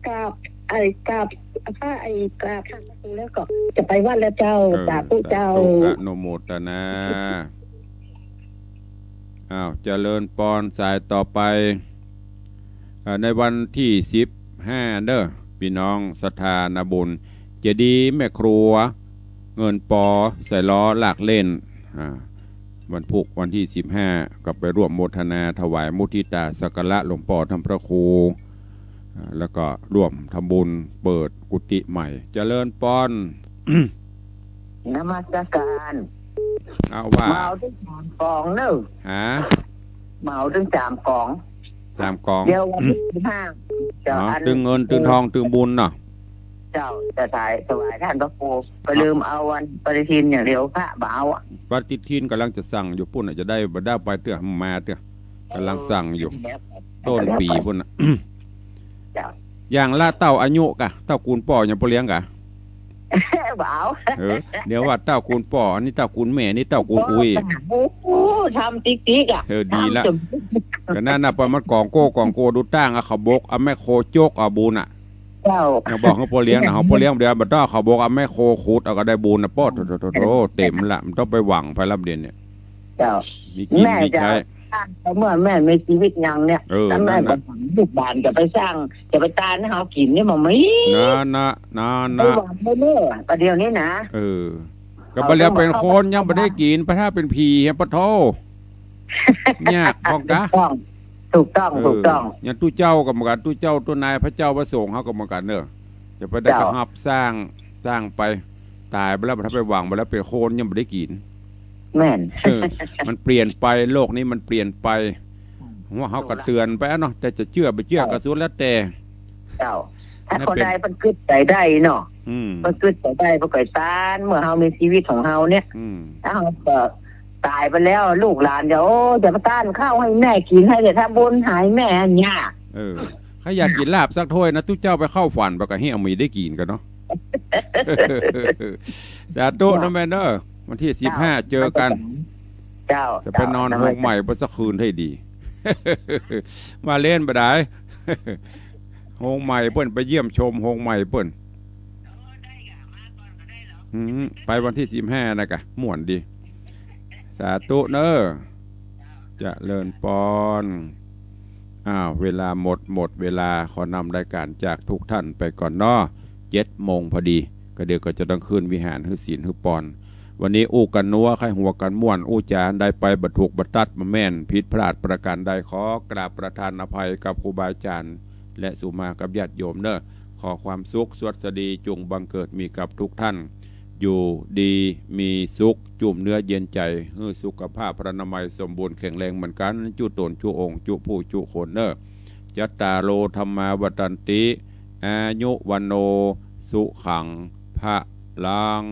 กับผ้ากราบแล้วก็จะไปวัดแล้วเจ้าสาธุเจ้าอนุโมทนาเจริญปอนสายต่อไปในวันที่15เด้อพี่น้องศรัทธานาบุญเจดีย์แม่ครัวเงินปอใส่ล้อหลากเล่นวันพุธวันที่15ก็ไปร่วมโมทนาถวายมุทิตาสักการะหลวงพ่อท่านพระครูแล้วก็ร่วมทำบุญเปิดกุฏิใหม่เจริญปอนนมัสการเอาว่าเมาถึง3 กล่องเนอะเมาถึง3 กล่องเดี๋ยววันที่15ตึงเงินตึงทองตึงบุญเนาะเจ้าจะถวายท่านพระครูไปลืมเอาวันปฏิทินอย่างเดียวพระบ่าวปฏิทินกำลังจะสั่งอยู่ปุ่นจะได้บ่ได้ไปเตื้อมาเตื้อกำลังสั่งอยู่ต้นปีปุ่นอย่างละเต้าอายุกะเต้ากูนป่ออย่างปเลี้ยงกะ บ่เอา เดี๋ยวว่าเต้ากูลป่ออันนี้เต้ากูลแม่นี่เต้ากูลอุ้ย โอ้โหทำติ๊กๆอ่ะ ดีละ ทำจน ก็นั่นน่ะปมันกองโก้ดูตั้งอะเขาบกอะแม่โคโจกอะบูนอะ เจ้า อย่างบอกเขาพอเลี้ยงนะเขาพอเลี้ยงเดียวบัดต้าเขาบอกอะแม่โคขุดเอาก็ได้บูนนะป้อโตเต็มละมันต้องไปหวังไปรับเดือนเนี่ย เจ้า มีกิน แม่ มี จะ ใช้ เมื่อแม่มีชีวิตยังเนี่ย ถ้าแม่ นั่น ก็ นะ ลูกบ้านจะไปสร้างจะไปตานให้เขากินเนี่ยมันไม่ นะ ไปหวังไม่เล่ประเดี๋ยวนี้นะ ก็บ่แล้วเป็นคนยังบ่ได้กินไปถ้าเป็นผีเฮปะโทยากพองกะ ถูกต้องอย่างตู้เจ้าก็เหมือนกันตู้เจ้าตัวนายพระเจ้าพระสงฆ์เฮาก็เหมือนกันเด้อจะไปได้กระหับสร้างไปตายไปแล้วถ้าไปหวังไปแล้วเป็นคนยังบ่ได้กิน แม่น มันเปลี่ยนไปโลกนี้มันเปลี่ยนไปว่าเขาก็เตือนไปเนาะแต่จะเชื่อไปเชื่อก็สุดแล้วแต่ เจ้าถ้าคนใดมันกึดใจได้เนาะ มันกึดใจได้เพราะก่อยตานเมื่อเฮามีชีวิตของเฮาเนี่ยถ้าเฮาตายไปแล้วลูกหลานเดี๋ยวจะมาต้านข้าวให้แม่กินให้เดี๋ยวถ้าบนหายแม่เนี่ย เขาอยากกินลาบสักถ้วยนะทุกเจ้าไปเข้าฝันไปก็ให้เอามีได้กินกันเนาะ สาธุนะแม่เด้อวันที่15เจอกัน เจ้า จะไปนอนโฮงใหม่ไปสักคืนให้ดี มาเล่นไปได้ โฮงใหม่เปิ้นไปเยี่ยมชมโฮงใหม่เปิ้นไปวันที่15นะกะม่วนดีสาธุเนอจะเลินปอนเวลาหมดเวลาขอนำรายการจากทุกท่านไปก่อนเนาะ7 โมงพอดีก็เดี๋ยวก็จะต้องขึ้นวิหารฮือศีลฮือปอนวันนี้อู้กันนัวไข้หัวกันม่วนอู้จานได้ไปบัดถูกบัดตัดมาแม่นผิดพลาดประการใดขอกราบประทานอภัยกับครูบาอาจารย์และสุมากับญาติโยมเนอะขอความสุขสวัสดีจงบังเกิดมีกับทุกท่านอยู่ดีมีสุขจุ่มเนื้อเย็นใจให้สุขภาพพรรณนามัยสมบูรณ์แข็งแรงเหมือนกันจุตนจุองค์จุผู้จุคนเนอะจัตตาโลธรรมาวัตันติอายุวันโนสุขังพระลัง